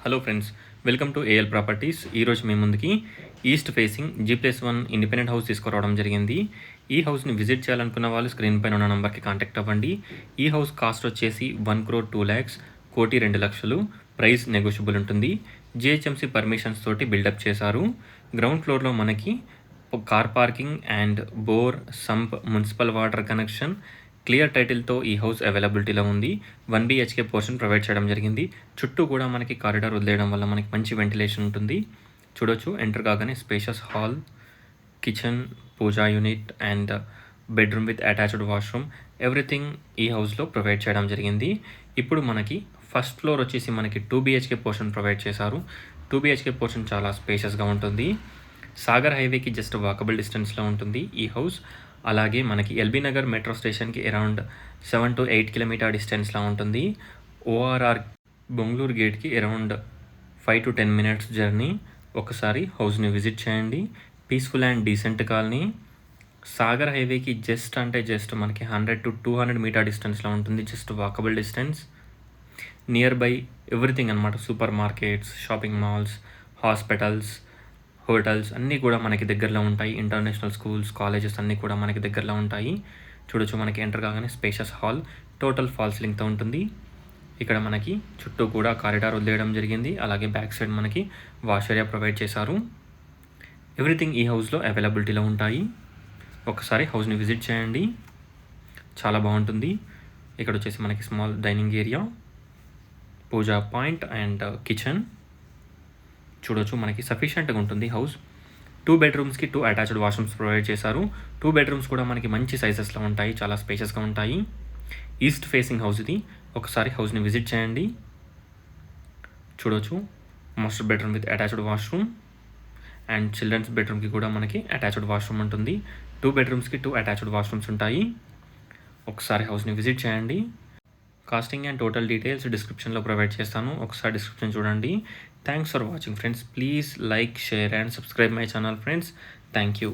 Hello friends, welcome to AL Properties. ఈరోజు మీ ముందుకి east facing G+1 independent house తీసుకురావడం జరిగింది. ఈ హౌస్ని విజిట్ చేయాలనుకున్న వాళ్ళు స్క్రీన్ పైన ఉన్న నెంబర్కి కాంటాక్ట్ అవ్వండి. ఈ హౌస్ కాస్ట్ వచ్చేసి 1,02,00,000, 1,02,00,000. ప్రైస్ నెగోషియబుల్ ఉంటుంది. జిహెచ్ఎంసీ పర్మిషన్స్ తోటి బిల్డప్ చేశారు. గ్రౌండ్ ఫ్లోర్లో మనకి car parking and bore, sump, municipal water connection, clear టైటిల్తో ఈ హౌస్ అవైలబిలిటీలో ఉంది. 1 BHK పోర్షన్ ప్రొవైడ్ చేయడం జరిగింది. చుట్టూ కూడా మనకి కారిడార్ వదిలేయడం వల్ల మనకి మంచి వెంటిలేషన్ ఉంటుంది. చూడొచ్చు, ఎంటర్ కాగానే spacious hall, kitchen, puja unit and bedroom with attached washroom, everything ఈ హౌస్లో ప్రొవైడ్ చేయడం జరిగింది. ఇప్పుడు మనకి ఫస్ట్ ఫ్లోర్ వచ్చేసి మనకి 2 BHK పోర్షన్ ప్రొవైడ్ చేశారు. 2 BHK పోర్షన్ చాలా స్పేషియస్గా ఉంటుంది. సాగర్ హైవేకి జస్ట్ వాకబుల్ డిస్టెన్స్లో ఉంటుంది ఈ హౌస్. అలాగే మనకి ఎల్బీ నగర్ మెట్రో స్టేషన్కి అరౌండ్ 7 to 8 కిలోమీటర్ డిస్టెన్స్లో ఉంటుంది. ORR బొంగళూరు గేట్కి అరౌండ్ 5 to 10 minutes జర్నీ. ఒకసారి హౌస్ని విజిట్ చేయండి. Peaceful and decent colony. Sagar హైవేకి జస్ట్ మనకి 100 to 200 మీటర్ డిస్టెన్స్లో ఉంటుంది. Just walkable distance. Near by everything అనమాట. Supermarkets, shopping malls, hospitals, hotels అన్నీ కూడా మనకి దగ్గరలో ఉంటాయి. ఇంటర్నేషనల్ స్కూల్స్, కాలేజెస్ అన్నీ కూడా మనకి దగ్గరలో ఉంటాయి. చూడొచ్చు, మనకి ఎంటర్ కాగానే స్పేషియస్ హాల్, టోటల్ ఫాల్ సీలింగ్తో ఉంటుంది. ఇక్కడ మనకి చుట్టూ కూడా కారిడార్ వదిలేయడం జరిగింది. అలాగే బ్యాక్ సైడ్ మనకి వాష్ ఏరియా ప్రొవైడ్ చేశారు. ఎవ్రీథింగ్ ఈ హౌస్లో అవైలబిలిటీలో ఉంటాయి. ఒకసారి హౌస్ని విజిట్ చేయండి, చాలా బాగుంటుంది. ఇక్కడ వచ్చేసి మనకి small dining area, puja point and kitchen. చూడొచ్చు, మనకి సఫిషియెంట్గా ఉంటుంది హౌస్. 2 bedrooమ్స్కి 2 అటాచ్డ్ వాష్రూమ్స్ ప్రొవైడ్ చేశారు. 2 bedrooms కూడా మనకి మంచి సైజెస్లో ఉంటాయి, చాలా స్పేషియస్గా ఉంటాయి. ఈస్ట్ ఫేసింగ్ హౌస్ ఇది. ఒకసారి హౌస్ని విజిట్ చేయండి. చూడొచ్చు, master bedroom with attached washroom and children's బెడ్రూమ్కి కూడా మనకి అటాచ్డ్ వాష్రూమ్ ఉంటుంది. 2 bedroomస్కి 2 అటాచ్డ్ వాష్రూమ్స్ ఉంటాయి. ఒకసారి హౌస్ని విజిట్ చేయండి. కాస్టింగ్ అండ్ టోటల్ డీటెయిల్స్ డిస్క్రిప్షన్లో ప్రొవైడ్ చేస్తాను. ఒకసారి డిస్క్రిప్షన్ చూడండి. Thanks for watching friends. Please like, share and subscribe my channel friends. Thank you.